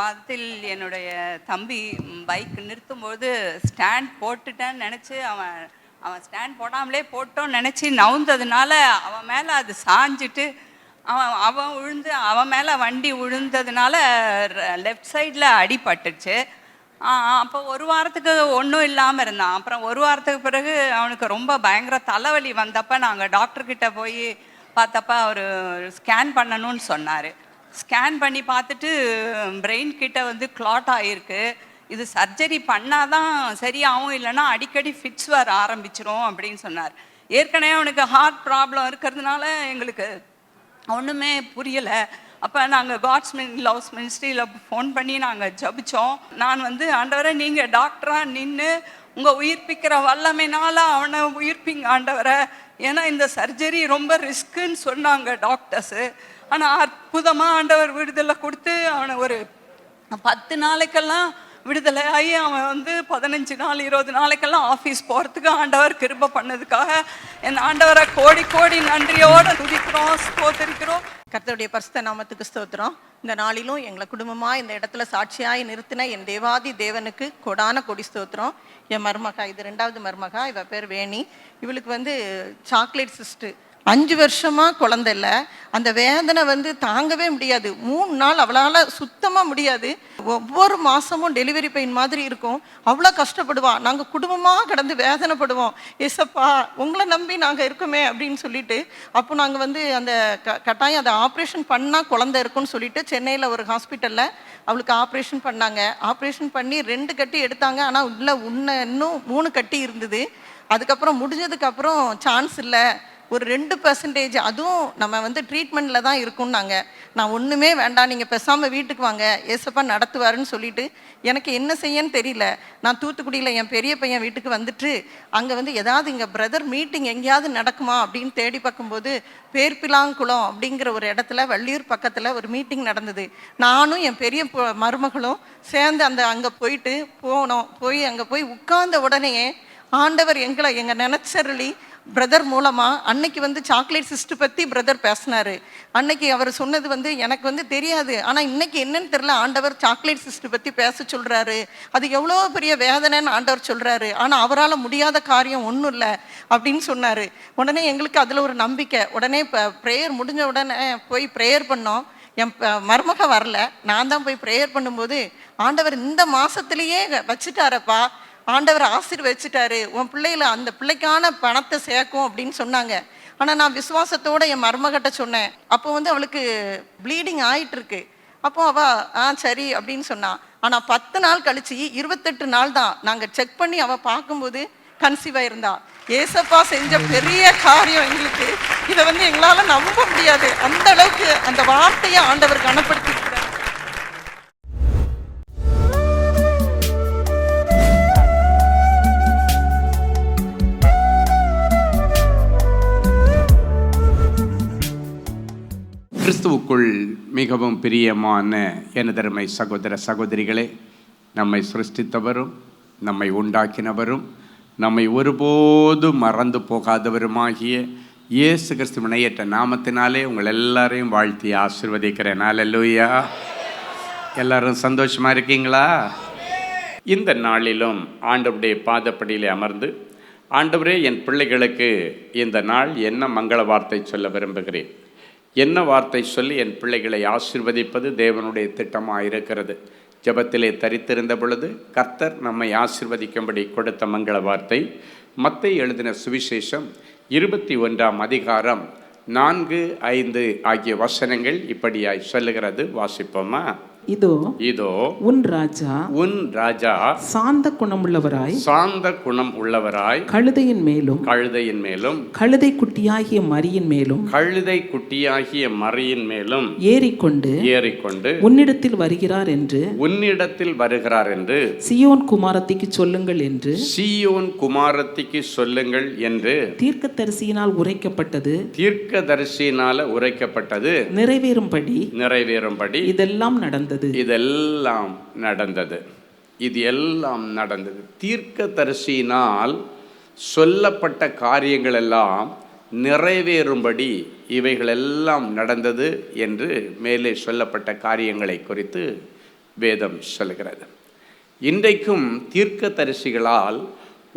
மாதத்தில் என்னுடைய தம்பி பைக் நிறுத்தும்போது ஸ்டாண்ட் போட்டுட்டேன்னு நினச்சி அவன் ஸ்டாண்ட் போடாமலே போட்டோன்னு நினச்சி நவுந்ததுனால அவன் மேலே அது சாஞ்சிட்டு அவன் விழுந்து அவன் மேலே வண்டி விழுந்ததுனால லெஃப்ட் சைடில் அடிபட்டுச்சு. அப்போ ஒரு வாரத்துக்கு ஒன்றும் இல்லாமல் இருந்தான். அப்புறம் ஒரு வாரத்துக்கு பிறகு அவனுக்கு ரொம்ப பயங்கர தலைவலி வந்தப்போ நாங்கள் டாக்டர்கிட்ட போய் பார்த்தப்ப அவர் ஸ்கேன் பண்ணணும்னு சொன்னார். ஸ்கேன் பண்ணி பார்த்துட்டு பிரெயின் கிட்ட வந்து கிளாட் ஆகிருக்கு. இது சர்ஜரி பண்ணாதான் சரியாகும், இல்லைன்னா அடிக்கடி ஃபிட்ஸ் வர ஆரம்பிச்சிரும் அப்படின்னு சொன்னார். ஏற்கனவே அவனுக்கு ஹார்ட் ப்ராப்ளம் இருக்கிறதுனால எங்களுக்கு ஒன்றுமே புரியலை. அப்போ நாங்கள் காட்ஸ் லவ்ஸ் மினிஸ்ட்ரியில் ஃபோன் பண்ணி நாங்கள் ஜபித்தோம். நான் வந்து ஆண்டவரை நீங்கள் டாக்டராக நின்று உங்கள் உயிர்ப்பிக்கிற வல்லமைனால அவனை உயிர்ப்பிங்க ஆண்டவரை, ஏன்னா இந்த சர்ஜரி ரொம்ப ரிஸ்க்குன்னு சொன்னாங்க டாக்டர்ஸு. ஆனால் அற்புதமாக ஆண்டவர் விடுதலை கொடுத்து அவனை ஒரு 10 நாளைக்கெல்லாம் விடுதலை ஆகி அவன் வந்து 15 நாள் 20 நாளைக்கெல்லாம் ஆஃபீஸ் போகிறதுக்கு ஆண்டவர் கிருபை பண்ணதுக்காக என் ஆண்டவரை கோடி கோடி நன்றியோடு துதிக்கிறோம், ஸ்தோத்திரிக்கிறோம். கர்த்தருடைய பரிசுத்த நாமத்துக்கு ஸ்தோத்திரம். இந்த நாளிலும் எங்களை குடும்பமாக இந்த இடத்துல சாட்சியாய் நிறுத்தின என் தேவாதி தேவனுக்கு கொடான கொடி ஸ்தோத்திரம். என் மருமகா, இது 2வது மருமகா, இவ பேர் வேணி. இவளுக்கு வந்து சாக்லேட் சிஸ்ட்டு 5 வருஷமாக குழந்தை இல்லை. அந்த வேதனை வந்து தாங்கவே முடியாது. 3 நாள் அவளால் சுத்தமாக முடியாது. ஒவ்வொரு மாதமும் டெலிவரி பெயின் மாதிரி இருக்கும். அவ்வளோ கஷ்டப்படுவான். நாங்கள் குடும்பமாக கடந்து வேதனைப்படுவோம். ஏசப்பா உங்களை நம்பி நாங்கள் இருக்கோமே அப்படின்னு சொல்லிட்டு, அப்போ நாங்கள் வந்து அந்த கட்டாயம் அதை ஆப்ரேஷன் பண்ணால் குழந்தை இருக்குன்னு சொல்லிட்டு சென்னையில் ஒரு ஹாஸ்பிட்டலில் அவளுக்கு ஆப்ரேஷன் பண்ணாங்க. ஆப்ரேஷன் பண்ணி 2 கட்டி எடுத்தாங்க. ஆனால் உள்ள இன்னும் 3 கட்டி இருந்தது. அதுக்கப்புறம் முடிஞ்சதுக்கப்புறம் சான்ஸ் இல்லை, ஒரு 2% அதுவும் நம்ம வந்து ட்ரீட்மெண்ட்டில் தான் இருக்கும்னாங்க. நான் ஒன்றுமே வேண்டாம், நீங்கள் பேசாமல் வீட்டுக்கு வாங்க, ஏசப்பா நடத்துவாருன்னு சொல்லிட்டு எனக்கு என்ன செய்யன்னு தெரியல. நான் தூத்துக்குடியில் என் பெரிய பையன் வீட்டுக்கு வந்துட்டு அங்கே வந்து ஏதாவது இங்கே பிரதர் மீட்டிங் எங்கேயாவது நடக்குமா அப்படின்னு தேடி பார்க்கும்போது பேர்பிலாங்குளம் அப்படிங்கிற ஒரு இடத்துல வள்ளியூர் பக்கத்தில் ஒரு மீட்டிங் நடந்தது. நானும் என் பெரிய மருமகளும் சேர்ந்து அங்கே போயிட்டு போனோம். அங்கே போய் உட்கார்ந்த உடனே ஆண்டவர் எங்கள் நினைச்சருளி பிரதர் மூலமாக அன்னைக்கு வந்து சாக்லேட் சிஸ்ட் பற்றி பிரதர் பேசினார். அன்னைக்கு அவர் சொன்னது வந்து எனக்கு வந்து தெரியாது. ஆனால் இன்னைக்கு என்னன்னு தெரியல, ஆண்டவர் சாக்லேட் சிஸ்ட் பற்றி பேச சொல்கிறாரு. அது எவ்வளோ பெரிய வேதனைன்னு ஆண்டவர் சொல்கிறாரு. ஆனால் அவரால் முடியாத காரியம் ஒன்றும் இல்லை அப்படின்னு சொன்னார். உடனே எங்களுக்கு அதில் ஒரு நம்பிக்கை. உடனே ப்ரேயர் முடிஞ்ச உடனே போய் ப்ரேயர் பண்ணோம். என் மருமக வரல, நான் தான் போய் ப்ரேயர் பண்ணும்போது ஆண்டவர் இந்த மாதத்துலேயே வச்சுட்டாரப்பா, ஆண்டவர் ஆசீர்வதிச்சிட்டாரு, உன் பிள்ளையில அந்த பிள்ளைக்கான பணத்தை சேர்க்கும் அப்படின்னு சொன்னாங்க. ஆனால் நான் விசுவாசத்தோடு என் மருமகிட்ட சொன்னேன். அப்போ வந்து அவளுக்கு ப்ளீடிங் ஆகிட்டு இருக்கு. அப்போ அவள் சரி அப்படின்னு சொன்னான். ஆனால் 10 நாள் கழிச்சு 28 நாள் தான் நாங்கள் செக் பண்ணி அவள் பார்க்கும்போது கன்சீவ் ஆயிருந்தா. ஏசப்பா செஞ்ச பெரிய காரியம் எங்களுக்கு. இதை வந்து எங்களால் நம்ப முடியாது. அந்த அளவுக்கு அந்த வார்த்தையை ஆண்டவர் கனப்படுத்தி. கிறிஸ்துவுக்குள் மிகவும் பிரியமான எனதருமை சகோதர சகோதரிகளே, நம்மை சிருஷ்டித்தவரும் நம்மை உண்டாக்கினவரும் நம்மை ஒருபோதும் மறந்து போகாதவருமாகிய இயேசு கிறிஸ்து இணையற்ற நாமத்தினாலே உங்கள் எல்லாரையும் வாழ்த்தி ஆசீர்வதிக்கிறேன். அல்லேலூயா. எல்லாரும் சந்தோஷமாக இருக்கீங்களா? இந்த நாளிலும் ஆண்டவருடைய பாதப்படியிலே அமர்ந்து, ஆண்டவரே என் பிள்ளைகளுக்கு இந்த நாள் என்ன மங்கள வார்த்தை சொல்ல விரும்புகிறேன், என்ன வார்த்தை சொல்லி என் பிள்ளைகளை ஆசீர்வதிப்பது தேவனுடைய திட்டமாக இருக்கிறது. ஜெபத்திலே தரித்திருந்த பொழுது கர்த்தர் நம்மை ஆசீர்வதிக்கும்படி கொடுத்த மங்கள வார்த்தை மத்தேயு எழுதின சுவிசேஷம் 21ஆம் அதிகாரம் 4, 5 ஆகிய வசனங்கள் இப்படியாய் சொல்லுகிறது. வாசிப்போமா? இதோ உன் ராஜா சாந்த குணம் உள்ளவராய் கழுதையின் மேலும் கழுதை குட்டியாகிய மரியின் மேலும் ஏறிக்கொண்டு உன்னிடத்தில் வருகிறார் என்று சீயோன் குமாரத்திக்கு சொல்லுங்கள் என்று தீர்க்கதரிசியினால் உரைக்கப்பட்டது நிறைவேறும்படி இதெல்லாம் நடந்தது. இது எல்லாம் நடந்தது. தீர்க்கதரிசியினால் சொல்லப்பட்ட காரியங்கள் எல்லாம் நிறைவேறும்படி இவைகளெல்லாம் நடந்தது என்று மேலே சொல்லப்பட்ட காரியங்களை குறித்து வேதம் சொல்கிறது. இன்றைக்கும் தீர்க்கதரிசிகளால்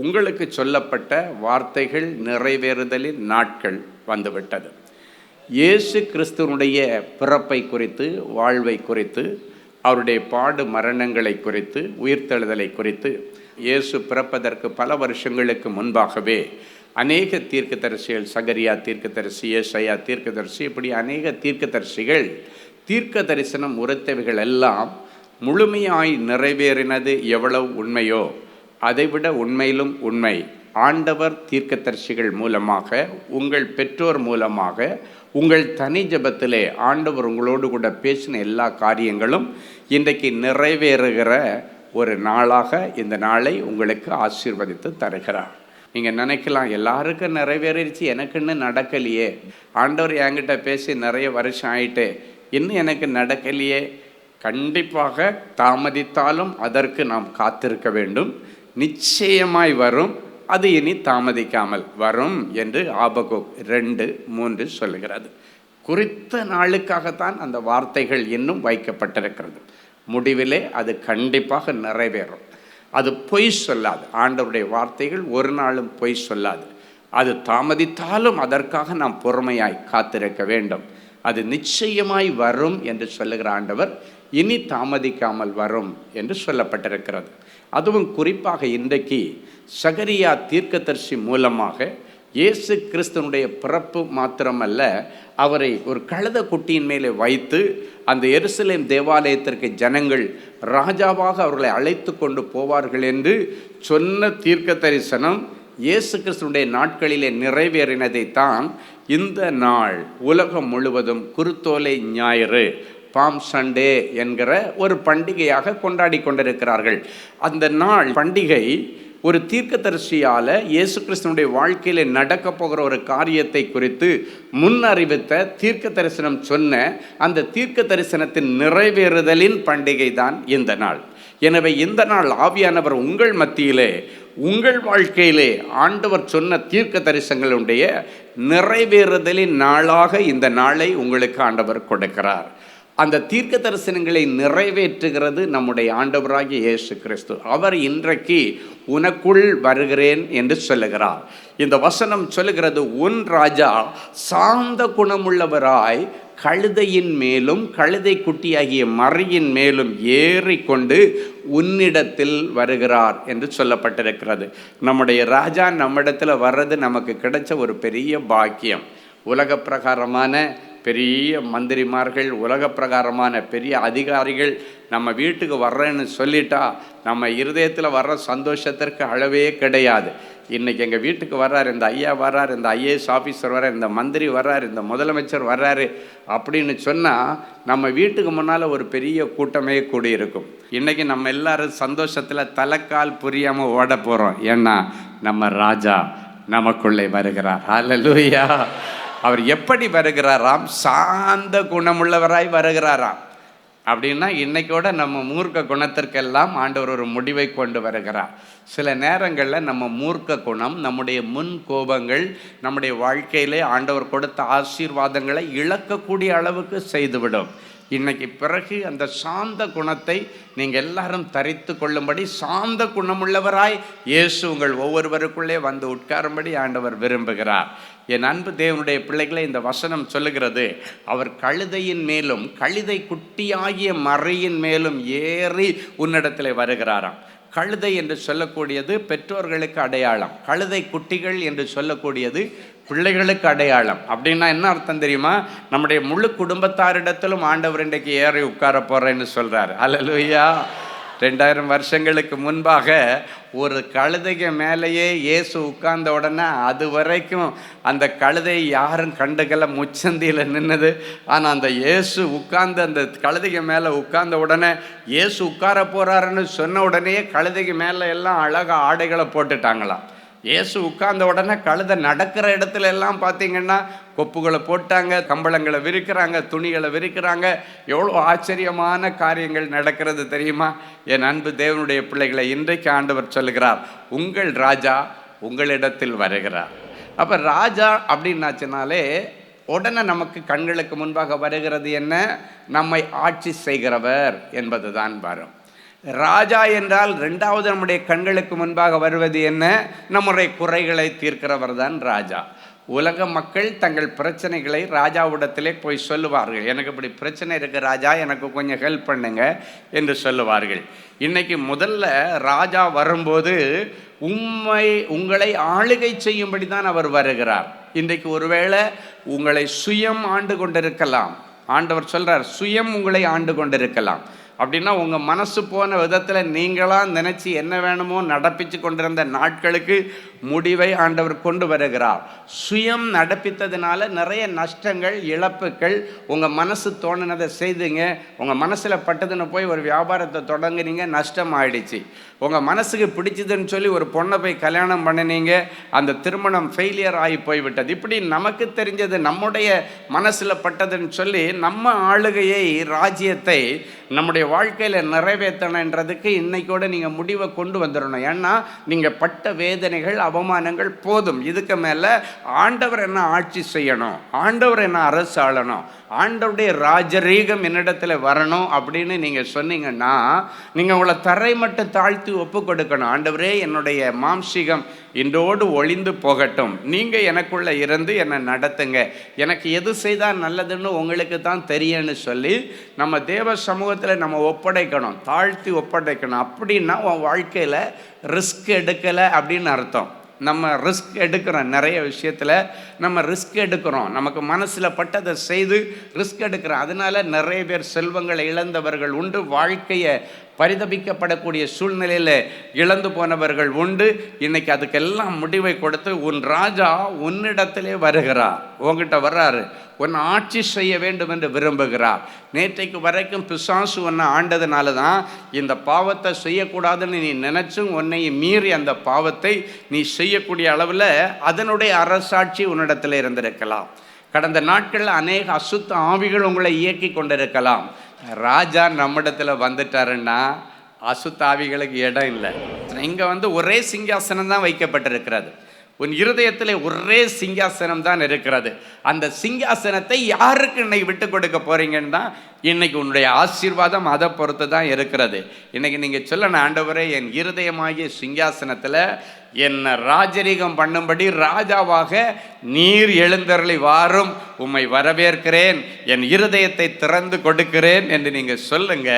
உங்களுக்கு சொல்லப்பட்ட வார்த்தைகள் நிறைவேறுதலின் நாட்கள் வந்துவிட்டது. இயேசு கிறிஸ்துவனுடைய பிறப்பை குறித்து, வாழ்வை குறித்து, அவருடைய பாடு மரணங்களை குறித்து, உயிர்த்தெழுதலை குறித்து இயேசு பிறப்பதற்கு பல வருஷங்களுக்கு முன்பாகவே அநேக தீர்க்கதரிசிகள், சகரியா தீர்க்கதரிசி, ஏசாயா தீர்க்கதரிசி, இப்படி அநேக தீர்க்கதரிசிகள் தீர்க்க தரிசனம் உரைத்தவைகள் எல்லாம் முழுமையாய் நிறைவேறினது எவ்வளவு உண்மையோ அதைவிட உண்மையிலும் உண்மை ஆண்டவர் தீர்க்கதரிசிகள் மூலமாக, உங்கள் பெற்றோர் மூலமாக, உங்கள் தனி ஜெபத்திலே ஆண்டவர் உங்களோடு கூட பேசின எல்லா காரியங்களும் இன்றைக்கு நிறைவேறுகிற ஒரு நாளாக இந்த நாளை உங்களுக்கு ஆசீர்வதித்து தருகிறார். நீங்கள் நினைக்கலாம், எல்லாருக்கும் நிறைவேறிடுச்சு, எனக்குன்னு நடக்கலையே, ஆண்டவர் என்கிட்ட பேசி நிறைய வருஷம் ஆயிட்டு, இன்னும் எனக்கு நடக்கலையே. கண்டிப்பாக தாமதித்தாலும் அதற்கு நாம் காத்திருக்க வேண்டும். நிச்சயமாய் வரும், அது இனி தாமதிக்காமல் வரும் என்று ஆபகுக் 2:3 சொல்லுகிறது. குறித்த நாளுக்காகத்தான் அந்த வார்த்தைகள் இன்னும் வைக்கப்பட்டிருக்கிறது. முடிவிலே அது கண்டிப்பாக நிறைவேறும். அது பொய் சொல்லாது. ஆண்டவருடைய வார்த்தைகள் ஒரு நாளும் பொய் சொல்லாது. அது தாமதித்தாலும் அதற்காக நாம் பொறுமையாய் காத்திருக்க வேண்டும். அது நிச்சயமாய் வரும் என்று சொல்லுகிற ஆண்டவர் இனி தாமதிக்காமல் வரும் என்று சொல்லப்பட்டிருக்கிறது. அதுவும் குறிப்பாக இன்றைக்கு சகரியா தீர்க்கதரிசி மூலமாக இயேசு கிறிஸ்துவனுடைய பிறப்பு மாத்திரமல்ல, அவரை ஒரு கழுத குட்டியின் மேலே வைத்து அந்த எருசலேம் தேவாலயத்திற்கு ஜனங்கள் ராஜாவாக அவர்களை அழைத்து கொண்டு போவார்கள் என்று சொன்ன தீர்க்க தரிசனம் இயேசு கிறிஸ்துவனுடைய நாட்களிலே நிறைவேறினதைத்தான் இந்த நாள் உலகம் முழுவதும் குருத்தோலை ஞாயிறு, பாம் சண்டே என்கிற ஒரு பண்டிகையாக கொண்டாடி கொண்டிருக்கிறார்கள். அந்த நாள் பண்டிகை ஒரு தீர்க்கதரிசியால் இயேசு கிறிஸ்துவனுடைய வாழ்க்கையில் நடக்க போகிற ஒரு காரியத்தை குறித்து முன் அறிவித்த தீர்க்க தரிசனம் சொன்ன அந்த தீர்க்க தரிசனத்தின் நிறைவேறுதலின் பண்டிகை தான் இந்த நாள். எனவே இந்த நாள் ஆவியானவர் உங்கள் மத்தியிலே, உங்கள் வாழ்க்கையிலே ஆண்டவர் சொன்ன தீர்க்க தரிசனங்களுடைய நிறைவேறுதலின் நாளாக இந்த நாளை உங்களுக்கு ஆண்டவர் கொடுக்கிறார். அந்த தீர்க்க தரிசனங்களை நிறைவேற்றுகிறது நம்முடைய ஆண்டவராகிய இயேசு கிறிஸ்து. அவர் இன்றைக்கு உனக்குள் வருகிறேன் என்று சொல்லுகிறார். இந்த வசனம் சொல்லுகிறது, உன் ராஜா சாந்த குணமுள்ளவராய் கழுதையின் மேலும் கழுதை குட்டியாகிய மறியின் மேலும் ஏறிக்கொண்டு உன்னிடத்தில் வருகிறார் என்று சொல்லப்பட்டிருக்கிறது. நம்முடைய ராஜா நம்மிடத்தில் வர்றது நமக்கு கிடைச்ச ஒரு பெரிய பாக்கியம். உலக பிரகாரமான பெரிய மந்திரிமார்கள், உலக பிரகாரமான பெரிய அதிகாரிகள் நம்ம வீட்டுக்கு வர்றேன்னு சொல்லிட்டா நம்ம இருதயத்தில் வர்ற சந்தோஷத்திற்கு அளவே கிடையாது. இன்றைக்கி எங்கள் வீட்டுக்கு வர்றார், இந்த ஐயா வர்றார், இந்த ஐஏஎஸ் ஆஃபீஸர் வர்றார், இந்த மந்திரி வர்றார், இந்த முதலமைச்சர் வர்றாரு அப்படின்னு சொன்னால் நம்ம வீட்டுக்கு முன்னால் ஒரு பெரிய கூட்டமே கூடியிருக்கும். இன்றைக்கி நம்ம எல்லாரும் சந்தோஷத்தில் தலைக்கால் புரியாமல் ஓட போகிறோம். ஏன்னா நம்ம ராஜா நமக்குள்ளே வருகிறார். ஹல்லேலூயா. அவர் எப்படி வருகிறாராம்? சாந்த குணமுள்ளவராய் வருகிறாராம். அப்படின்னா இன்றைக்கோட நம்ம மூர்க்க குணத்திற்கெல்லாம் ஆண்டவர் ஒரு முடிவை கொண்டு வருகிறார். சில நேரங்களில் நம்ம மூர்க்க குணம், நம்முடைய முன் கோபங்கள், நம்முடைய வாழ்க்கையிலே ஆண்டவர் கொடுத்த ஆசீர்வாதங்களை இழக்கக்கூடிய அளவுக்கு செய்துவிடும். இன்னைக்கு பிறகு அந்த சாந்த குணத்தை நீங்கள் எல்லாரும் தரித்து கொள்ளும்படி சாந்த குணமுள்ளவராய் இயேசு உங்கள் ஒவ்வொருவருக்குள்ளே வந்து உட்காரும்படி ஆண்டவர் விரும்புகிறார். என் அன்பு தேவனுடைய பிள்ளைகளை, இந்த வசனம் சொல்லுகிறது, அவர் கழுதையின் மேலும் கழுதை குட்டியாகிய மறியின் மேலும் ஏறி உன்னிடத்தில் வருகிறாராம். கழுதை என்று சொல்லக்கூடியது பெற்றோர்களுக்கு அடையாளம், கழுதை குட்டிகள் என்று சொல்லக்கூடியது பிள்ளைகளுக்கு அடையாளம். அப்படின்னா என்ன அர்த்தம் தெரியுமா? நம்முடைய முழு குடும்பத்தாரிடத்திலும் ஆண்டவர் இன்றைக்கு ஏறி உட்கார போகிறேன்னு சொல்கிறார். ஹல்லேலூயா. 2000 வருஷங்களுக்கு முன்பாக ஒரு கழுதைக்கு மேலேயே இயேசு உட்கார்ந்த உடனே அது வரைக்கும் அந்த கழுதை யாரும் கண்டுக்கல, முச்சந்தியில் நின்னது. ஆனால் அந்த இயேசு உட்கார்ந்து அந்த கழுதைக்கு மேலே உட்கார்ந்த உடனே, இயேசு உட்கார போகிறாருன்னு சொன்ன உடனே கழுதைக்கு மேலே எல்லாம் அழகாக ஆடைகளை போட்டுட்டாங்களாம். இயேசு உட்கார்ந்த உடனே கழுதை நடக்கிற இடத்துல எல்லாம் பார்த்தீங்கன்னா கொப்புகளை போட்டாங்க, கம்பளங்களை விரிக்கிறாங்க, துணிகளை விரிக்கிறாங்க. எவ்வளோ ஆச்சரியமான காரியங்கள் நடக்கிறது தெரியுமா? என் அன்பு தேவனுடைய பிள்ளைகளை, இன்றைக்கு ஆண்டவர் சொல்லுகிறார், உங்கள் ராஜா உங்களிடத்தில் வருகிறார். அப்போ ராஜா அப்படின்னாச்சுனாலே உடனே நமக்கு கண்களுக்கு முன்பாக வருகிறது என்ன? நம்மை ஆட்சி செய்கிறவர் என்பதுதான் வரும். ராஜா என்றால் ரெண்டாவது நம்முடைய கண்களுக்கு முன்பாக வருவது என்ன? நம்முடைய குறைகளை தீர்க்கிறவர் தான் ராஜா. உலக மக்கள் தங்கள் பிரச்சனைகளை ராஜாவிடத்திலே போய் சொல்லுவார்கள். எனக்கு இப்படி பிரச்சனை இருக்குது ராஜா, எனக்கு கொஞ்சம் ஹெல்ப் பண்ணுங்க என்று சொல்லுவார்கள். இன்னைக்கு முதல்ல ராஜா வரும்போது உங்களை ஆளுகை செய்யும்படி தான் அவர் வருகிறார். இன்றைக்கு ஒருவேளை உங்களை சுயம் ஆண்டு கொண்டிருக்கலாம். ஆண்டவர் சொல்றார், சுயம் உங்களை ஆண்டு கொண்டிருக்கலாம். அப்படின்னா உங்கள் மனசு போன விதத்தில் நீங்களாக நினச்சி என்ன வேணுமோ நடப்பிச்சு கொண்டிருந்த நாட்களுக்கு முடிவை ஆண்டவர் கொண்டு வருகிறார். சுயம் நடப்பித்ததுனால நிறைய நஷ்டங்கள், இழப்புகள். உங்கள் மனசு தோணுனதை செய்துங்க, உங்கள் மனசில் பட்டதுன்னு போய் ஒரு வியாபாரத்தை தொடங்குனீங்க, நஷ்டம் ஆயிடுச்சு. உங்கள் மனசுக்கு பிடிச்சதுன்னு சொல்லி ஒரு பொண்ணை போய் கல்யாணம் பண்ணினீங்க, அந்த திருமணம் ஃபெயிலியர் ஆகி போய்விட்டது. இப்படி நமக்கு தெரிஞ்சது நம்முடைய மனசில் பட்டதுன்னு சொல்லி நம்ம ஆளுகையை, ராஜ்யத்தை நம்முடைய வாழ்க்கையில் நிறைவேற்றணுன்றதுக்கு இன்னைக்கூட நீங்கள் முடிவை கொண்டு வந்துடணும். ஏன்னா நீங்கள் பட்ட வேதனைகள், அவமானங்கள் போதும். இதுக்கு மேலே ஆண்டவர் என்ன ஆட்சி செய்யணும், ஆண்டவர் என்ன அரசு ஆளணும், ஆண்டவருடைய ராஜரீகம் என்னிடத்துல வரணும் அப்படின்னு நீங்கள் சொன்னீங்கன்னா நீங்கள் உங்களை தரை மட்டும் தாழ்த்தி ஒப்பு கொடுக்கணும். ஆண்டவரே, என்னுடைய மாம்சீகம் இன்றோடு ஒளிந்து போகட்டும், நீங்கள் எனக்குள்ள இருந்து என்னை நடத்துங்க, எனக்கு எது செய்தால் நல்லதுன்னு உங்களுக்கு தான் தெரியும்னு சொல்லி நம்ம தேவ சமூகத்தில் நம்ம ஒப்படைக்கணும், தாழ்த்தி ஒப்படைக்கணும். அப்படின்னா உன் வாழ்க்கையில் ரிஸ்க் எடுக்கலை அப்படின்னு அர்த்தம். நம்ம ரிஸ்க் எடுக்கிறோம், நிறைய விஷயத்தில் நம்ம ரிஸ்க் எடுக்கிறோம், நமக்கு மனசில் பட்டதை செய்து ரிஸ்க் எடுக்கிறோம். அதனால நிறைய பேர் செல்வங்களை இழந்தவர்கள் உண்டு, வாழ்க்கையை பரிதபிக்கப்படக்கூடிய சூழ்நிலையில் இழந்து போனவர்கள் உண்டு. இன்னைக்கு அதுக்கெல்லாம் முடிவை கொடுத்து உன் ராஜா உன்னிடத்திலே வருகிறார், உங்ககிட்ட வர்றாரு, உன்னை ஆட்சி செய்ய வேண்டும் என்று விரும்புகிறார். நேற்றைக்கு வரைக்கும் பிசாசு உன்னை ஆண்டதுனால தான் இந்த பாவத்தை செய்யக்கூடாதுன்னு நீ நினைச்சும் உன்னை மீறி அந்த பாவத்தை நீ செய்யக்கூடிய அளவில் அதனுடைய அரசாட்சி உன்னிடத்தில் இருந்திருக்கலாம். கடந்த நாட்களில் அநேக அசுத்த ஆவிகள் உங்களை இயக்கி கொண்டிருக்கலாம். ராஜா நம்மிடத்தில் வந்துட்டாருன்னா அசுத்த ஆவிகளுக்கு இடம் இல்லை. இங்கே ஒரே சிங்காசனம் தான் வைக்கப்பட்டிருக்கிறது. உன் இருதயத்தில் ஒரே சிங்காசனம் தான் இருக்கிறது. அந்த சிங்காசனத்தை யாருக்கு இன்னைக்கு விட்டு கொடுக்க போறீங்கன்னு தான் இன்னைக்கு உன்னுடைய ஆசீர்வாதம் அதை பொறுத்து தான் இருக்கிறது. இன்னைக்கு நீங்கள் சொல்லணும், ஆண்டவரே, என் இருதயமாகிய சிங்காசனத்தில் என்னை ராஜரீகம் பண்ணும்படி ராஜாவாக நீர் எழுந்தருளி வாரும், உம்மை வரவேற்கிறேன், என் இருதயத்தை திறந்து கொடுக்கிறேன் என்று நீங்கள் சொல்லுங்க.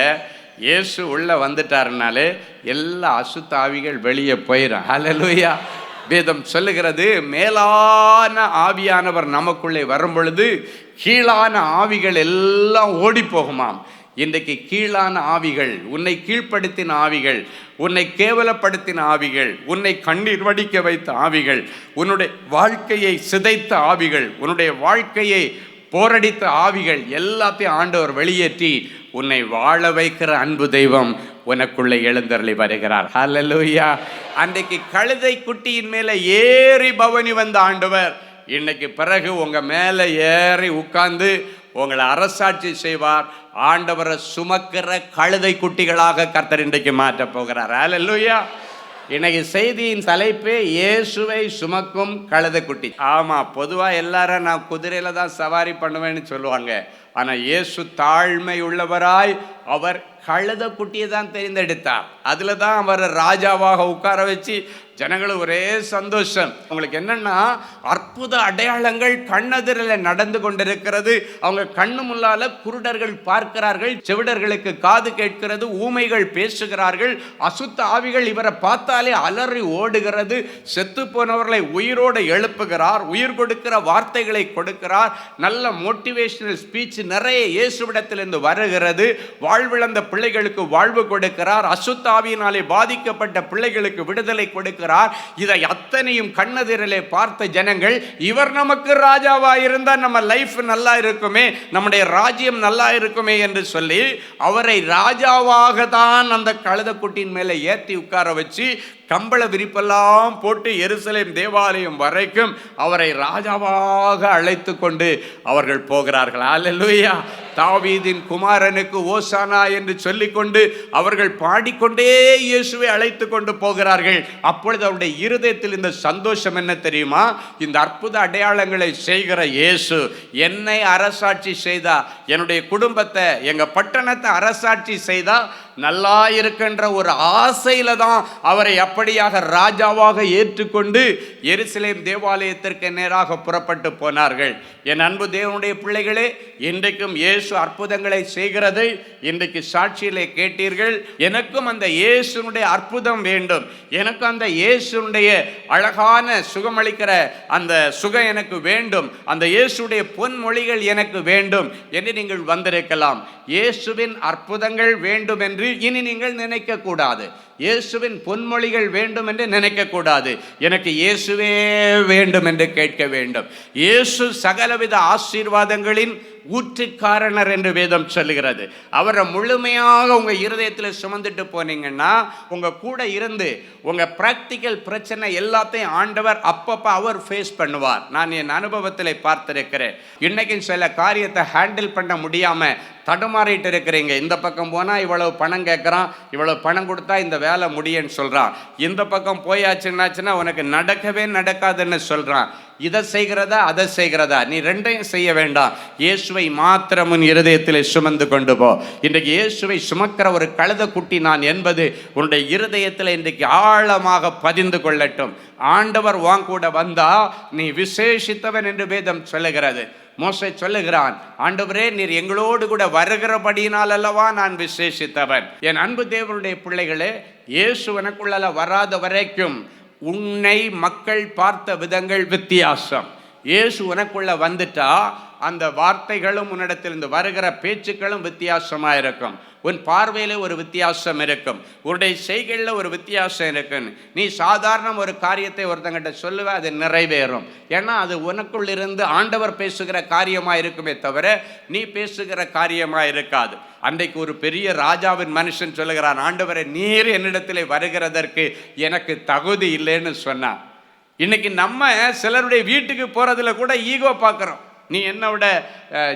இயேசு உள்ள வந்துட்டாருனாலே எல்லா அசுத்த ஆவிகள் வெளியே போயிடும். ஹல்லேலூயா. வேதம் சொல்லுகிறது, மேலான ஆவியானவர் நமக்குள்ளே வரும் பொழுது கீழான ஆவிகள் எல்லாம் ஓடி போகுமாம். இன்றைக்கு கீழான ஆவிகள், உன்னை கீழ்ப்படுத்தின ஆவிகள், உன்னை கேவலப்படுத்தின ஆவிகள், உன்னை கண்ணீர் வடிக்க வைத்த ஆவிகள், உன்னுடைய வாழ்க்கையை சிதைத்த ஆவிகள், உன்னுடைய வாழ்க்கையை போரடித்த ஆவிகள் எல்லாத்தையும் ஆண்டவர் வெளியேற்றி உன்னை வாழ வைக்கிற அன்பு தெய்வம் உனக்குள்ளே எழுந்தருளி வருகிறார். ஹல்லேலூயா. அன்றைக்கு கழுதை குட்டியின் மேலே ஏறி பவனி வந்த ஆண்டவர் இன்னைக்கு பிறகு உங்க மேலே ஏறி உட்கார்ந்து உங்களை அரசாட்சி செய்வார். ஆண்டவரை சுமக்கிற கழுதை குட்டிகளாக கர்த்தர் இன்றைக்கு மாற்ற போகிறார். ஹல்லேலூயா. இன்னைக்கு செய்தியின் தலைப்பே இயேசுவை சுமக்கும் கழுதை குட்டி. ஆமா, பொதுவா எல்லாரும் நான் குதிரையில தான் சவாரி பண்ணுவேன்னு சொல்லுவாங்க. ஆனா இயேசு தாழ்மை உள்ளவராய் அவர் கழுத குட்டியை தான் தெரிந்தெடுத்தார். அதுல தான் அவர் ராஜாவாக உட்கார வச்சு ஜனங்களும் ஒரே சந்தோஷம். உங்களுக்கு என்னன்னா, அற்புத அடையாளங்கள் கண்ணெதிரில் நடந்து கொண்டிருக்கிறது. அவங்க கண்ணு முன்னால குருடர்கள் பார்க்கிறார்கள், செவிடர்களுக்கு காது கேட்கிறது, ஊமைகள் பேசுகிறார்கள், அசுத்த ஆவிகள் இவரை பார்த்தாலே அலறி ஓடுகிறது, செத்து போனவர்களை உயிரோடு எழுப்புகிறார், உயிர் கொடுக்கிற வார்த்தைகளை கொடுக்கிறார், நல்ல மோட்டிவேஷனல் ஸ்பீச் நிறைய இயேசுவிடத்திலிருந்து வருகிறது, வாழ்விழந்த பிள்ளைகளுக்கு வாழ்வு கொடுக்கிறார், அசுத்த ஆவியினாலே பாதிக்கப்பட்ட பிள்ளைகளுக்கு விடுதலை கொடுக்கிறார். இதை அத்தனையும் கண்ணெதிரிலே பார்த்த ஜனங்கள், இவர் நமக்கு ராஜாவா இருந்தா நம்ம லைஃப் நல்லா இருக்குமே, நம்முடைய ராஜ்யம் நல்லா இருக்குமே என்று சொல்லி அவரை ராஜாவாக தான் அந்த கழுதைக்குட்டியின் மேலே ஏற்றி உட்கார வச்சு கம்பள விரிப்பெல்லாம் போட்டு எருசலேம் தேவாலயம் வரைக்கும் அவரை ராஜாவாக அழைத்து கொண்டு அவர்கள் போகிறார்கள். அல்லேலூயா. தாவீதின் குமாரனுக்கு ஓசானா என்று சொல்லிக்கொண்டு அவர்கள் பாடிக்கொண்டே இயேசுவை அழைத்து கொண்டு போகிறார்கள். அப்பொழுது அவருடைய இருதயத்தில் இந்த சந்தோஷம் என்ன தெரியுமா? இந்த அற்புத அடையாளங்களை செய்கிற இயேசு என்னை அரசாட்சி செய்தா, என்னுடைய குடும்பத்தை, எங்க பட்டணத்தை அரசாட்சி செய்தா நல்லா இருக்கின்ற ஒரு ஆசையில தான் அவரை அப்படியாக ராஜாவாக ஏற்றுக்கொண்டு எருசலேம் தேவாலயத்திற்கு நேராக புறப்பட்டு போனார்கள். என் அன்பு தேவனுடைய பிள்ளைகளே, இன்றைக்கும் இயேசு அற்புதங்களை செய்கிறதை இன்றைக்கு சாட்சியிலே கேட்டீர்கள். எனக்கும் அந்த இயேசுனுடைய அற்புதம் வேண்டும், எனக்கு அந்த இயேசுனுடைய அழகான சுகமளிக்கிற அந்த சுகம் எனக்கு வேண்டும், அந்த இயேசுடைய பொன்மொழிகள் எனக்கு வேண்டும் என்று நீங்கள் வந்திருக்கலாம். இயேசுவின் அற்புதங்கள் வேண்டும் என்று இனி நீங்கள் நினைக்க கூடாது. இயேசுவின் பொன்மொழிகள் வேண்டும் என்று நினைக்க கூடாது. எனக்கு இயேசுவே வேண்டும் என்று கேட்க வேண்டும். இயேசு சகலவித ஆசீர்வாதங்களின் ஊற்றுக்காரணர் என்று வேதம் சொல்லுகிறது. அவரை முழுமையாக உங்க இருதயத்தில் சுமந்துட்டு போனீங்கன்னா, உங்க கூட இருந்து உங்க பிராக்டிக்கல் பிரச்சனை எல்லாத்தையும் ஆண்டவர் அப்பப்ப அவர் ஃபேஸ் பண்ணுவார். நான் என் அனுபவத்தில் பார்த்திருக்கிறேன். இன்னைக்கு சில காரியத்தை ஹேண்டில் பண்ண முடியாம தடுமாறிட்டு இருக்கிறீங்க. இந்த பக்கம் போனால் இவ்வளவு பணம் கேட்குறான், இவ்வளவு பணம் கொடுத்தா இந்த வேலை முடியுன்னு சொல்கிறான். இந்த பக்கம் போயாச்சுன்னாச்சுன்னா உனக்கு நடக்கவே நடக்காதுன்னு சொல்கிறான். இதை செய்கிறதா அதை செய்கிறதா? நீ ரெண்டையும் செய்ய வேண்டாம். இயேசுவை மாத்திரம் உன் இருதயத்தில் சுமந்து கொண்டு போ. இன்றைக்கு இயேசுவை சுமக்கிற ஒரு கழுத குட்டி நான் என்பது உன்னுடைய இருதயத்தில் இன்றைக்கு ஆழமாக பதிந்து கொள்ளட்டும். ஆண்டவர் வாங்கூட வந்தா நீ விசேஷித்தவன் என்று வேதம் சொல்லுகிறது. மோசே சொல்லுகிறான், ஆண்டவரே நீர் எங்களோடு கூட வருகிறபடியினால் அல்லவா நான் விசேஷித்தவன். என் அன்பு தேவனுடைய பிள்ளைகளே, இயேசு எனக்குள்ள வராத வரைக்கும் உன்னை மக்கள் பார்த்த விதங்கள் வித்தியாசம். இயேசு உனக்குள்ள வந்துட்டா அந்த வார்த்தைகளும் உன்னிடத்திலிருந்து வருகிற பேச்சுக்களும் வித்தியாசமா இருக்கும். உன் பார்வையில ஒரு வித்தியாசம் இருக்கும், உன்னுடைய செய்கையில் ஒரு வித்தியாசம் இருக்கும். நீ சாதாரண ஒரு காரியத்தை ஒருத்தங்கிட்ட சொல்லுவ, அது நிறைவேறும். ஏன்னா அது உனக்குள் இருந்து ஆண்டவர் பேசுகிற காரியமா இருக்குமே தவிர நீ பேசுகிற காரியமா இருக்காது. அன்றைக்கு ஒரு பெரிய ராஜாவின் மனுஷன் சொல்லுகிறான், ஆண்டவரை நீர் என்னிடத்தில் வருகிறதற்கு எனக்கு தகுதி இல்லைன்னு சொன்னான். இன்னைக்கு நம்ம சிலருடைய வீட்டுக்கு போறதுல கூட ஈகோ பார்க்குறோம். நீ என்னை விட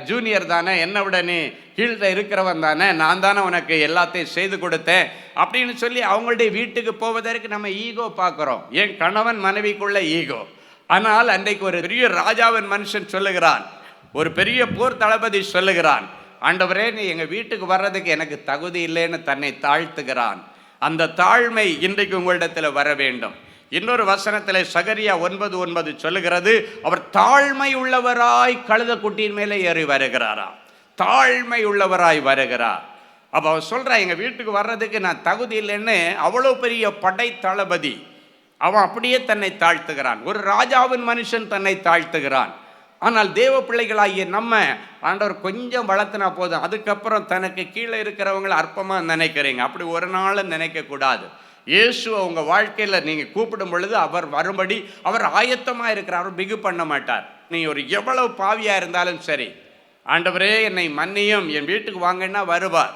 ஜூனியர் தானே, என்னை விட நீ கீழே இருக்கிறவன் தானே, நான் தானே உனக்கு எல்லாத்தையும் செய்து கொடுத்தேன் அப்படின்னு சொல்லி அவங்களுடைய வீட்டுக்கு போவதற்கு நம்ம ஈகோ பார்க்குறோம். என் கணவன் மனைவிக்குள்ள ஈகோ. ஆனால் அன்றைக்கு ஒரு பெரிய ராஜாவின் மனுஷன் சொல்லுகிறான், ஒரு பெரிய போர் தளபதி சொல்லுகிறான், ஆண்டவரே நீ எங்கள் வீட்டுக்கு வர்றதுக்கு எனக்கு தகுதி இல்லைன்னு தன்னை தாழ்த்துகிறான். அந்த தாழ்மை இன்றைக்கு உங்களிடத்தில் வர வேண்டும். இன்னொரு வசனத்தில் சகரியா 9:9 சொல்லுகிறது, அவர் தாழ்மை உள்ளவராய் கழுத குட்டியின் மேலே ஏறி வருகிறாராம். தாழ்மை உள்ளவராய் வருகிறார். அப்போ அவர் சொல்றா, எங்க வீட்டுக்கு வர்றதுக்கு நான் தகுதி இல்லைன்னு. அவ்வளோ பெரிய படை தளபதி அவன் அப்படியே தன்னை தாழ்த்துகிறான். ஒரு ராஜாவின் மனுஷன் தன்னை தாழ்த்துகிறான். ஆனால் தேவ பிள்ளைகளாகிய நம்ம ஆண்டவர் கொஞ்சம் வளர்த்தினா போதும், அதுக்கப்புறம் தனக்கு கீழே இருக்கிறவங்களை அற்பமாக நினைக்கிறீங்க. அப்படி ஒரு நாளும் நினைக்கக்கூடாது. இயேசுவை உங்கள் வாழ்க்கையில் நீங்கள் கூப்பிடும் பொழுது அவர் வரும்படி அவர் ஆயத்தமாக இருக்கிறார். அவர் பிகு பண்ண மாட்டார். நீங்கள் ஒரு எவ்வளவு பாவியாக இருந்தாலும் சரி, ஆண்டவரே என்னை மன்னியும், என் வீட்டுக்கு வாங்கன்னா வருவார்.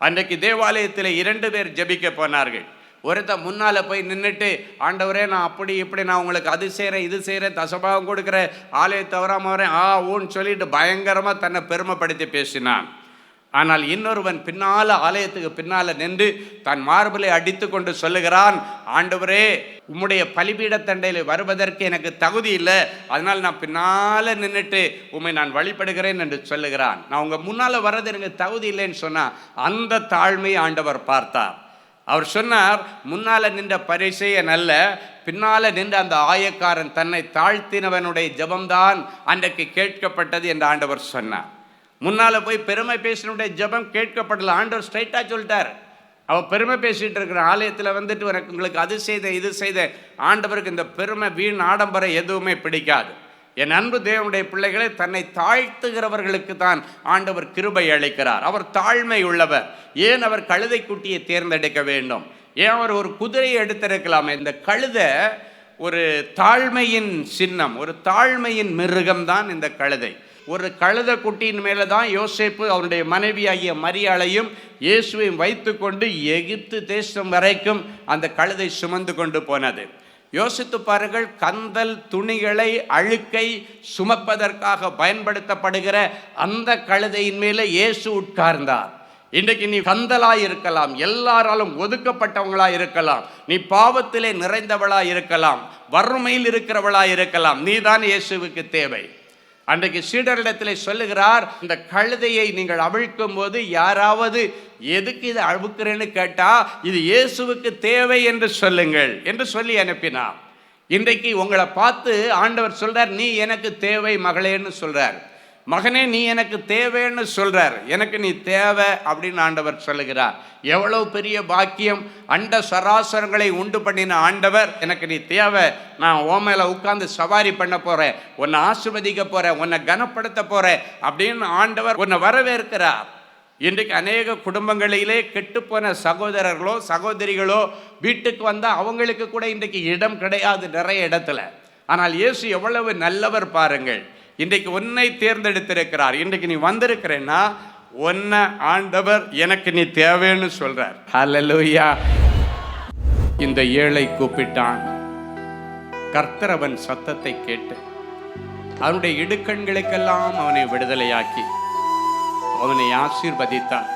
அன்றைக்கு தேவாலயத்தில் 2 பேர் ஜெபிக்க போனார்கள். ஒருத்தன் முன்னால் போய் நின்றுட்டு, ஆண்டவரே நான் அப்படி இப்படி நான் உங்களுக்கு அது செய்கிறேன் இது செய்கிறேன் தசபாகம் கொடுக்குறேன் ஆலயத்தை தவறாமல் வரேன் ஊன்னு சொல்லிட்டு பயங்கரமாக தன்னை பெருமைப்படுத்தி பேசினான். ஆனால் இன்னொருவன் பின்னால் ஆலயத்துக்கு பின்னால் நின்று தன் மார்பிலை அடித்து கொண்டு சொல்லுகிறான், ஆண்டவரே உம்முடைய பலிபீடத்தண்டையில் வருவதற்கு எனக்கு தகுதி இல்லை, அதனால் நான் பின்னால் நின்றுட்டு உம்மை நான் வழிபடுகிறேன் என்று சொல்லுகிறான். நான் உங்கள் முன்னால் வர்றது எனக்கு தகுதி இல்லைன்னு சொன்னால் அந்த தாழ்மையை ஆண்டவர் பார்த்தார். அவர் சொன்னார், முன்னால் நின்ற பரிசேயன் அல்ல, பின்னால் நின்ற அந்த ஆயக்காரன் தன்னை தாழ்த்தினவனுடைய ஜெபம்தான் அன்றைக்கு கேட்கப்பட்டது என்று ஆண்டவர் சொன்னார். முன்னால் போய் பெருமை பேசினுடைய ஜெபம் கேட்கப்படல. ஆண்டவர் ஸ்ட்ரைட்டாக சொல்லிட்டார். அவன் பெருமை பேசிகிட்டு இருக்கிற ஆலயத்தில் வந்துட்டு உங்களுக்கு அது செய்த இது செய்த. ஆண்டவருக்கு இந்த பெருமை வீண் ஆடம்பரம் எதுவுமே பிடிக்காது. என் அன்பு தேவனுடைய பிள்ளைகளை, தன்னை தாழ்த்துகிறவர்களுக்கு தான் ஆண்டவர் கிருபை அளிக்கிறார். அவர் தாழ்மை உள்ளவர். ஏன் அவர் கழுதை குட்டியை தேர்ந்தெடுக்க வேண்டும்? ஏன் அவர் ஒரு குதிரையை எடுத்திருக்கலாமே? இந்த கழுதை ஒரு தாழ்மையின் சின்னம், ஒரு தாழ்மையின் மிருகம்தான் இந்த கழுதை. ஒரு கழுத குட்டியின் மேலே தான் யோசேப்பு அவருடைய மனைவியாகிய மரியாளையும் இயேசுவையும் வைத்து கொண்டு எகிப்து தேசம் வரைக்கும் அந்த கழுதை சுமந்து கொண்டு போனது. யோசித்து பாருங்கள், கந்தல் துணிகளை அழுக்கை சுமப்பதற்காக பயன்படுத்தப்படுகிற அந்த கழுதையின் மேலே இயேசு உட்கார்ந்தார். இன்றைக்கு நீ கந்தலாய் இருக்கலாம், எல்லாராலும் ஒதுக்கப்பட்டவங்களாய் இருக்கலாம், நீ பாவத்திலே நிறைந்தவளாய் இருக்கலாம், வறுமையில் இருக்கிறவளாய் இருக்கலாம், நீதான் இயேசுவுக்கு தேவை. அன்றைக்கு சீடரிடத்திலே சொல்லுகிறார், இந்த கழுதையை நீங்கள் அவிழ்க்கும் போது யாராவது எதுக்கு இதை அவிழ்க்கிறேன்னு கேட்டா இது இயேசுவுக்கு தேவை என்று சொல்லுங்கள் என்று சொல்லி அனுப்பினார். இன்றைக்கு உங்களை பார்த்து ஆண்டவர் சொல்றார், நீ எனக்கு தேவை மகளேன்னு சொல்றார். மகனே நீ எனக்கு தேவைன்னு சொல்றார். எனக்கு நீ தேவை அப்படின்னு ஆண்டவர் சொல்லுகிறார். எவ்வளவு பெரிய பாக்கியம்! அண்ட சராசரங்களை உண்டு பண்ணின ஆண்டவர், எனக்கு நீ தேவை, நான் உன் மேல உட்கார்ந்து சவாரி பண்ண போறேன், உன்னை ஆசீர்வதிக்க போறேன், உன்னை கனப்படுத்த போறேன் அப்படின்னு ஆண்டவர் உன்னை வரவேற்கிறார். இன்றைக்கு அநேக குடும்பங்களிலே கெட்டுப்போன சகோதரர்களோ சகோதரிகளோ வீட்டுக்கு வந்தால் அவங்களுக்கு கூட இன்றைக்கு இடம் கிடையாது நிறைய இடத்துல. ஆனால் இயேசு எவ்வளவு நல்லவர் பாருங்கள். இன்றைக்கு உன்னை தேர்ந்தெடுத்திருக்கிறார். இன்றைக்கு நீ வந்திருக்கிறேன்னா உன்னை ஆண்டவர் எனக்கு நீ தேவைன்னு சொல்றார். ஹல்லேலூயா. இந்த ஏழை கூப்பிட்டான். கர்த்தர் அவன் சத்தத்தை கேட்டு அவனுடைய இடுக்கண்களுக்கெல்லாம் அவனை விடுதலையாக்கி அவனை ஆசீர்வதித்தார்.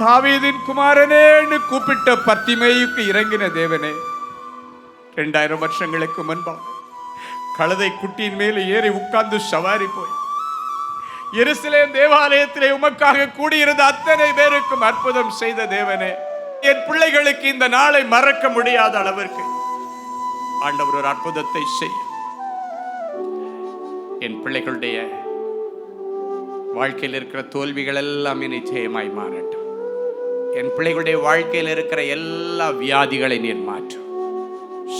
தாவீதின் குமாரனேன்னு கூப்பிட்ட பத்திமேயுக்கு இறங்கின தேவனே, 2000 வருஷங்களுக்கு முன்பாக கழுதை குட்டியின் மேலே ஏறி உட்கார்ந்து சவாரி போய் எருசலேம் தேவாலயத்திலே உமக்காக கூடியிருந்த அத்தனை பேருக்கும் அற்புதம் செய்த தேவனே, என் பிள்ளைகளுக்கு இந்த நாளை மறக்க முடியாத அளவிற்கு ஆண்டவர் ஒரு அற்புதத்தை செய்ய என் பிள்ளைகளுடைய வாழ்க்கையில் இருக்கிற தோல்விகள் எல்லாம் நிச்சயமாய் மாறட்டும். என் பிள்ளைகளுடைய வாழ்க்கையில் இருக்கிற எல்லா வியாதிகளை நீர் மாற்றும்.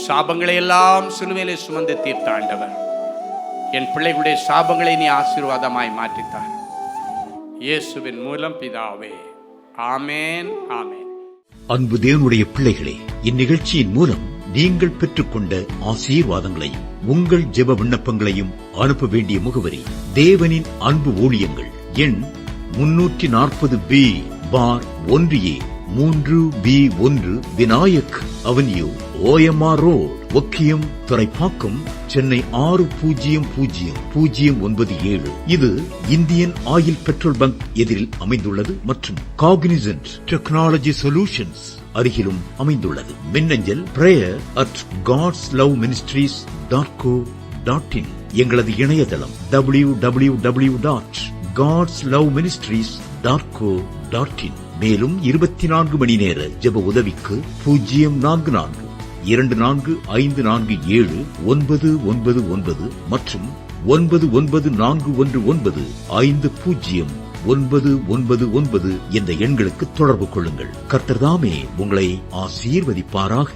சாபங்களை எல்லாம் சிலுவையிலே சுமந்து தீர்த்த ஆண்டவர், என் பிள்ளைகளுடைய சாபங்களை நீ ஆசீர்வாதமாய் மாற்றித்தார். இயேசுவின் மூலம் பிதாவே, ஆமேன், ஆமேன். அன்பு தேவனுடைய பிள்ளைகளே, இந்நிகழ்ச்சியின் மூலம் நீங்கள் பெற்றுக்கொண்ட ஆசீர்வாதங்களை உங்கள் ஜெப விண்ணப்பங்களையும் அனுப்ப வேண்டிய முகவரி தேவனின் அன்பு ஊழியங்கள், எண் 340B பார் 1A 3B1 Vinayak avenue, OMR road, Okkiyam, Thoraipakkam, Chennai 600097. இது இந்தியன் ஆயில் பெட்ரோல் பங்க் எதிரில் அமைந்துள்ளது மற்றும் காக்னிசன்ட் டெக்னாலஜி சொல்யூஷன்ஸ் அருகிலும் அமைந்துள்ளது. மின்னஞ்சல் prayer@godsloveministries.co.in. எங்களது இணையதளம் www.godsloveministries.co.in. மேலும் 24 மணி நேர ஜெப உதவிக்கு 04454547999 மற்றும் 9941950999 என்ற எண்களுக்கு தொடர்பு கொள்ளுங்கள். கர்த்தர் தாமே உங்களை ஆசீர்வதிப்பாராக.